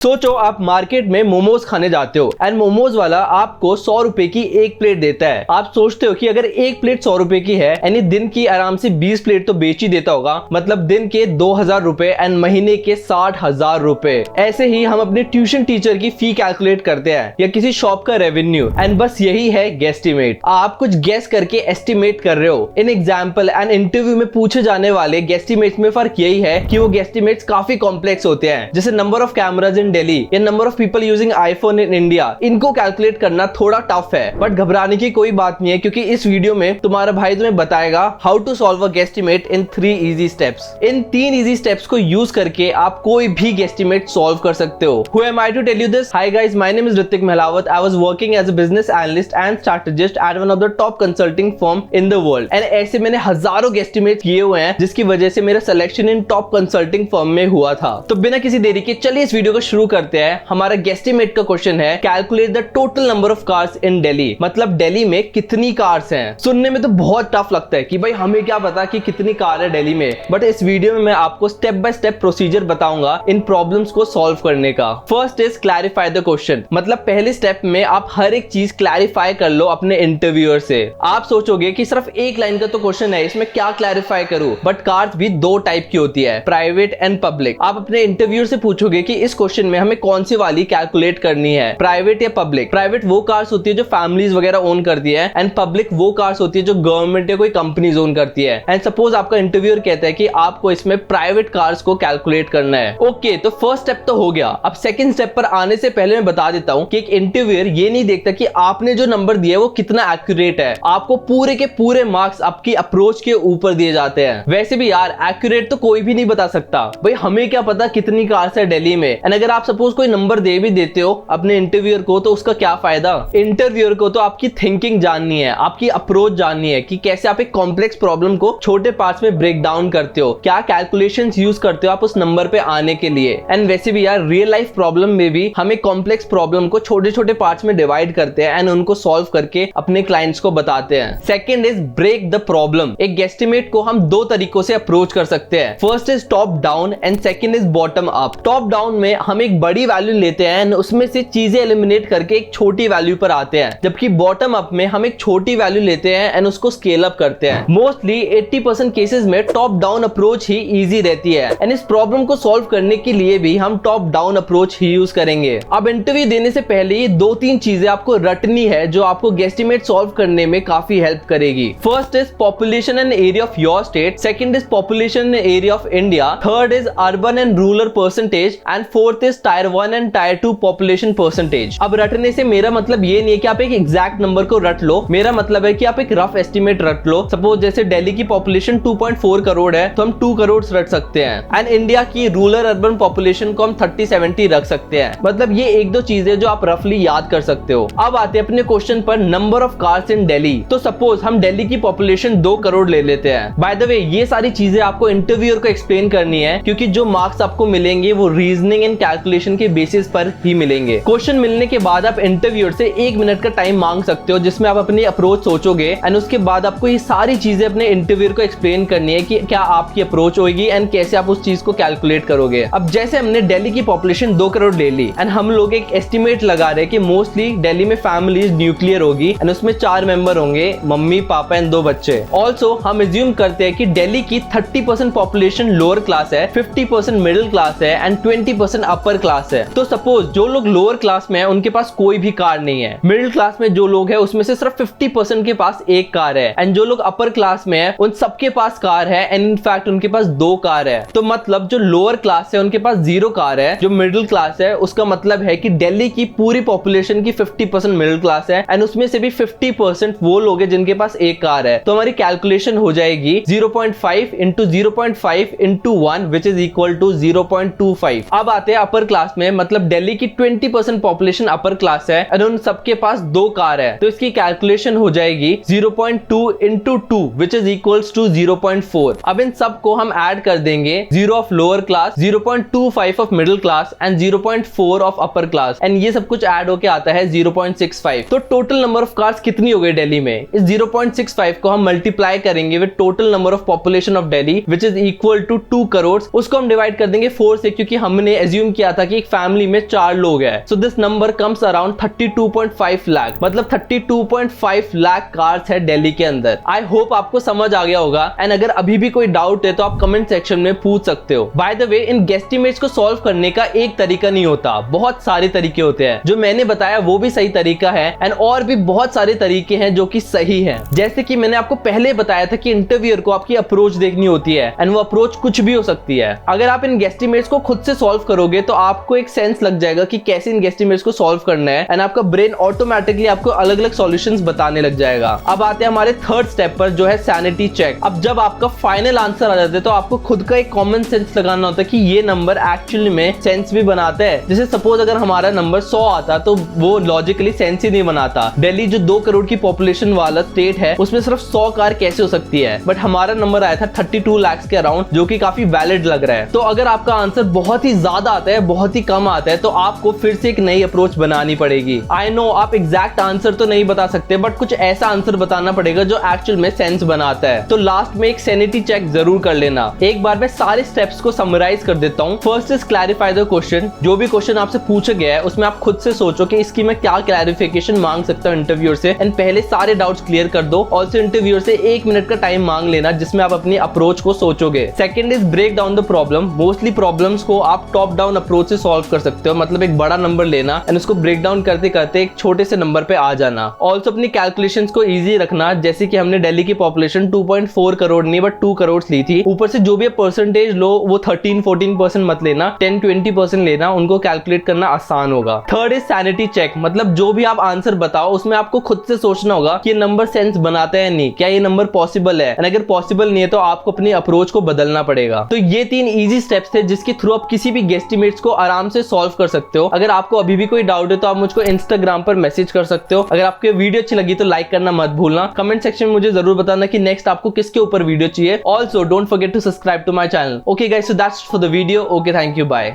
सोचो आप मार्केट में मोमोज खाने जाते हो एंड मोमोज वाला आपको 100 रुपए की एक प्लेट देता है। आप सोचते हो कि अगर एक प्लेट 100 रुपए की है यानी दिन की आराम से 20 प्लेट तो बेच ही देता होगा, मतलब दिन के 2000 रुपए एंड महीने के 60,000 रुपए। ऐसे ही हम अपने ट्यूशन टीचर की फी कैलकुलेट करते हैं या किसी शॉप का रेवेन्यू, एंड बस यही है गेस्टिमेट। आप कुछ गेस करके एस्टिमेट कर रहे हो। इन एग्जाम्पल एंड इंटरव्यू में पूछे जाने वाले गेस्टिमेट्स में फर्क यही है कि वो गेस्टिमेट्स काफी कॉम्प्लेक्स होते हैं, जैसे नंबर ऑफ कैमराज इन दिल्ली या number of people using iPhone in India. इनको कैलकुलेट करना थोड़ा टफ है, बट घबराने की कोई बात नहीं है क्योंकि इस वीडियो में तुम्हारा भाई तुम्हें बताएगा how to solve a guesstimate in 3 easy steps. इन 3 इजी स्टेप्स को यूज करके आप कोई भी गेस्टिमेट सॉल्व कर सकते हो। Who am I to tell you this? Hi guys, my name is Ritik Mehlawat. I was working as a business analyst and strategist at one of the top consulting firm in the world. And ऐसे मैंने हजारों guesstimate किए हुए हैं जिसकी वजह से मेरा selection in top consulting firm में हुआ था। तो बिना किसी देरी के चलिए इस वीडियो को शुरू करते हैं। हमारा गेस्टिमेट का क्वेश्चन है calculate the total number of cars in Delhi, मतलब दिल्ली में कितनी कार्स हैं। सुनने में तो बहुत टफ लगता है कि भाई हमें क्या पता कि कितनी कार है दिल्ली में, बट इस वीडियो में मैं आपको स्टेप बाय स्टेप प्रोसीजर बताऊंगा इन प्रॉब्लम्स को सॉल्व करने का। First is clarify the question, मतलब पहले स्टेप में आप हर एक चीज क्लैरिफाई कर लो अपने इंटरव्यूअर से। आप सोचोगे कि सिर्फ एक लाइन का तो क्वेश्चन है, इसमें क्या क्लैरिफाई करूं, बट कार्स भी 2 टाइप की होती है, प्राइवेट एंड पब्लिक। आप अपने इंटरव्यूअर से पूछोगे कि इस क्वेश्चन में हमें कौन सी वाली कैलकुलेट करनी है, प्राइवेट या पब्लिक। प्राइवेट वो कार्स होती है जो फैमिलीज वगैरह ओन करती है, एंड पब्लिक वो कार्स होती है जो गवर्नमेंट या कोई कंपनीज ओन करती है। एंड सपोज आपका इंटरव्यूअर कहता है कि आपको इसमें प्राइवेट कार्स को कैलकुलेट करना है। ओके, तो फर्स्ट स्टेप तो हो गया। अब सेकंड स्टेप पर आने से पहले मैं बता देता हूं कि एक इंटरव्यूअर ये नहीं देखता कि आपने जो नंबर दिया है वो कितना एक्यूरेट है। आपको पूरे के पूरे मार्क्स आपकी अप्रोच के ऊपर दिए जाते हैं। वैसे भी यार एक्यूरेट तो कोई भी नहीं बता सकता, भाई हमें क्या पता कितनी कार्स है दिल्ली में। एंड अगर आप सपोज कोई नंबर दे भी देते हो अपने इंटरव्यूअर को तो उसका क्या फायदा। इंटरव्यूअर को तो आपकी थिंकिंग जाननी है, आपकी अप्रोच जाननी है कि कैसे आप एक कॉम्प्लेक्स प्रॉब्लम को छोटे पार्ट्स में ब्रेक डाउन करते हो, क्या कैलकुलेशंस यूज करते हो आप उस नंबर पे आने के लिए। एंड वैसे भी यार रियल लाइफ प्रॉब्लम में भी हम एक कॉम्प्लेक्स प्रॉब्लम को छोटे छोटे पार्ट्स में डिवाइड करते हैं एंड उनको सॉल्व करके अपने क्लाइंट्स को बताते हैं। Second is break the problem. एक गेस्टिमेट को हम 2 तरीकों से अप्रोच कर सकते हैं। First is top down and second is bottom up. Top down में हम एक बड़ी वैल्यू लेते हैं एंड उसमें से चीजें एलिमिनेट करके एक छोटी वैल्यू पर आते हैं, जबकि बॉटम अप में हम एक छोटी वैल्यू लेते हैं एंड उसको स्केल अप करते हैं। मोस्टली 80% केसेस में टॉप डाउन अप्रोच ही इजी रहती है एंड इस प्रॉब्लम को सॉल्व करने के लिए भी हम टॉप डाउन अप्रोच ही यूज करेंगे। अब इंटरव्यू देने से पहले ये 2-3 चीजें आपको रटनी है जो आपको गेस्टिमेट सॉल्व करने में काफी हेल्प करेगी। First is population and area of your state, second is population and area of India, third is urban and rural percentage and fourth is tyre 1 and tyre 2 population percentage. अब रटने से मेरा मतलब ये नहीं है कि आप एक एग्जैक्ट नंबर को रट लो, मेरा मतलब है कि आप एक रफ एस्टिमेट रट लो। सपोज जैसे दिल्ली की पॉपुलेशन 2.4 करोड़ है तो हम 2 करोड़ रट सकते हैं एंड इंडिया की रूरल अर्बन पॉपुलेशन को हम 30-70 रख सकते हैं। मतलब ये 1-2 चीजें जो आप रफली याद कर सकते हो। अब आते हैं अपने क्वेश्चन पर, number of cars in Delhi. तो सपोज हम दिल्ली की पॉपुलेशन 2 करोड़ ले लेते हैं। बाय द वे ये सारी चीजें आपको इंटरव्यूअर को एक्सप्लेन करनी है क्योंकि जो मार्क्स आपको मिलेंगे वो रीजनिंग एंड कैलकुलेशन के बेसिस पर ही मिलेंगे। क्वेश्चन मिलने के बाद आप इंटरव्यूअर से 1 मिनट का टाइम मांग सकते हो जिसमें आप अपनी अप्रोच सोचोगे एंड उसके बाद आपको ये सारी चीजें अपने इंटरव्यूअर को एक्सप्लेन करनी है कि क्या आपकी अप्रोच होगी एंड कैसे आप उस चीज को कैलकुलेट करोगे। अब जैसे हमने दिल्ली की पॉपुलेशन 2 करोड़ ले ली एंड हम लोग एक एस्टिमेट लगा रहे हैं कि मोस्टली दिल्ली में फैमिलीज न्यूक्लियर होगी एंड उसमें 4 मेंबर होंगे, मम्मी पापा एंड 2 बच्चे। ऑल्सो हम एज्यूम करते हैं कि दिल्ली की 30% पॉपुलेशन लोअर क्लास है, 50% मिडिल क्लास है एंड 20% अपर क्लास है। तो सपोज जो लोग लोअर क्लास में है उनके पास कोई भी कार नहीं है, मिडिल क्लास में जो लोग है उसमें से सिर्फ 50% के पास एक कार है एंड जो लोग अपर क्लास में है उन सबके पास कार है एंड इनफैक्ट उनके पास 2 कार है। तो मतलब जो लोअर क्लास है उनके पास 0 कार है, जो मिडिल क्लास है उसका मतलब है कि दिल्ली की पूरी पॉपुलेशन की 50% मिडिल क्लास है एंड उसमें से भी 50% वो लोग हैं जिनके पास एक कार है। तो हमारी कैलकुलेशन हो जाएगी 0.5 into 0.5 into 1 which is equal to 0.25। अब आते हैं अपर क्लास में, मतलब दिल्ली की 20% पॉपुलेशन अपर क्लास है और उन सबके पास 2 कार है, तो इसकी कैलकुलेशन हो जाएगी 0.2 into 2 which is equals to 0.4। अब इन सब को हम ऐड कर देंगे, 0 of lower class, 0.25 of middle class and 0.4 of upper class and ये सब कुछ ऐड होके आता है 0.65। तो टोटल नंबर ऑफ कार्स कितनी हो गई दिल्ली में? इस 0.65 को हम मल्टीप्लाई करेंगे with total number of population of Delhi which is equal to 2 crore. उसको हम डिवाइड कर देंगे 4 से क्योंकि हमने एज्यूम किया क्या था कि एक फैमिली में 4 लोग हैं, so this number comes around 32.5 lakh, मतलब 32.5 लाख कार्स है दिल्ली के अंदर। आई होप आपको समझ आ गया होगा, एंड अगर अभी भी कोई डाउट है तो आप कमेंट सेक्शन में पूछ सकते हो। बाय द वे, इन गेस्टिमेट्स को सॉल्व करने का एक तरीका नहीं होता, बहुत सारे तरीके होते हैं। जो मैंने बताया वो भी सही तरीका है, एंड और भी बहुत सारे तरीके हैं जो कि सही हैं। जैसे कि मैंने आपको पहले बताया था कि इंटरव्यूअर को आपकी अप्रोच देखनी होती है, एंड वो अप्रोच कुछ भी हो सकती है। अगर आप इन गेस्टिमेट्स को खुद से सॉल्व करोगे तो आपको एक सेंस लग जाएगा कि कैसे इन गेस्टिमेट्स को सॉल्व करना है, एंड आपका ब्रेन ऑटोमेटिकली आपको अलग अलग सॉल्यूशंस बताने लग जाएगा। अब आते हैं हमारे थर्ड स्टेप पर, जो है सैनिटी चेक। अब जब आपका फाइनल आंसर आ जाता है तो आपको खुद का एक कॉमन सेंस लगाना होता है कि ये नंबर एक्चुअली में सेंस भी बनाता है। जैसे सपोज अगर हमारा नंबर 100 आता तो वो लॉजिकली सेंस ही नहीं बनाता। दिल्ली जो 2 करोड़ की पॉपुलेशन वाला स्टेट है, उसमें सिर्फ 100 कार कैसे हो सकती है, बट हमारा नंबर आया था 32 लाख के अराउंड, जो कि काफी वैलिड लग रहा है। तो अगर आपका आंसर बहुत ही ज्यादा आता है, बहुत ही कम आता है, तो आपको फिर से एक नई अप्रोच बनानी पड़ेगी। आई नो आप एग्जैक्ट आंसर तो नहीं बता सकते, बट कुछ ऐसा आंसर बताना पड़ेगा जो एक्चुअल में सेंस बनाता है। तो लास्ट में एक सैनिटी चेक जरूर कर लेना। एक बार मैं सारे स्टेप्स को समराइज कर देता हूँ। First is clarify the question. जो भी क्वेश्चन आपसे पूछा गया है उसमें आप खुद से सोचो कि इसकी मैं क्या क्लैरिफिकेशन मांग सकता हूँ इंटरव्यूअर से, एंड पहले सारे डाउट्स क्लियर कर दो। ऑल्सो इंटरव्यूअर से 1 मिनट का टाइम मांग लेना जिसमें आप अपनी अप्रोच को सोचोगे। Second is break down the problem. Mostly problems को आप टॉप डाउन अप्रोच से सॉल्व कर सकते हो, मतलब एक बड़ा नंबर लेना एंड उसको ब्रेक डाउन करते करते एक छोटे से नंबर पे आ जाना। ऑल्सो अपनी कैलकुलेशंस को इजी रखना, जैसे कि हमने दिल्ली की पॉपुलेशन 2.4 करोड़ नहीं बट 2 करोड़ ली थी। ऊपर से जो भी परसेंटेज लो वो 13-14% मत लेना, 10-20% लेना, उनको कैलकुलेट करना आसान होगा। थर्ड इज सैनिटी चेक, मतलब जो भी आप आंसर बताओ उसमें आपको खुद से सोचना होगा कि ये नंबर सेंस बनाता है नहीं, क्या ये नंबर पॉसिबल है, अगर पॉसिबल नहीं है तो आपको अपनी अप्रोच को बदलना पड़ेगा। तो ये 3 इजी स्टेप्स थे जिसके थ्रू आप किसी भी गेस्टिमेट्स को आराम से सॉल्व कर सकते हो। अगर आपको अभी भी कोई डाउट है तो आप मुझको इंस्टाग्राम पर मैसेज कर सकते हो। अगर आपको वीडियो अच्छी लगी तो लाइक करना मत भूलना। कमेंट सेक्शन में मुझे जरूर बताना कि नेक्स्ट आपको किसके ऊपर वीडियो चाहिए। Also don't forget to subscribe to my channel. Okay guys, so that's for the video. Okay, thank you, bye.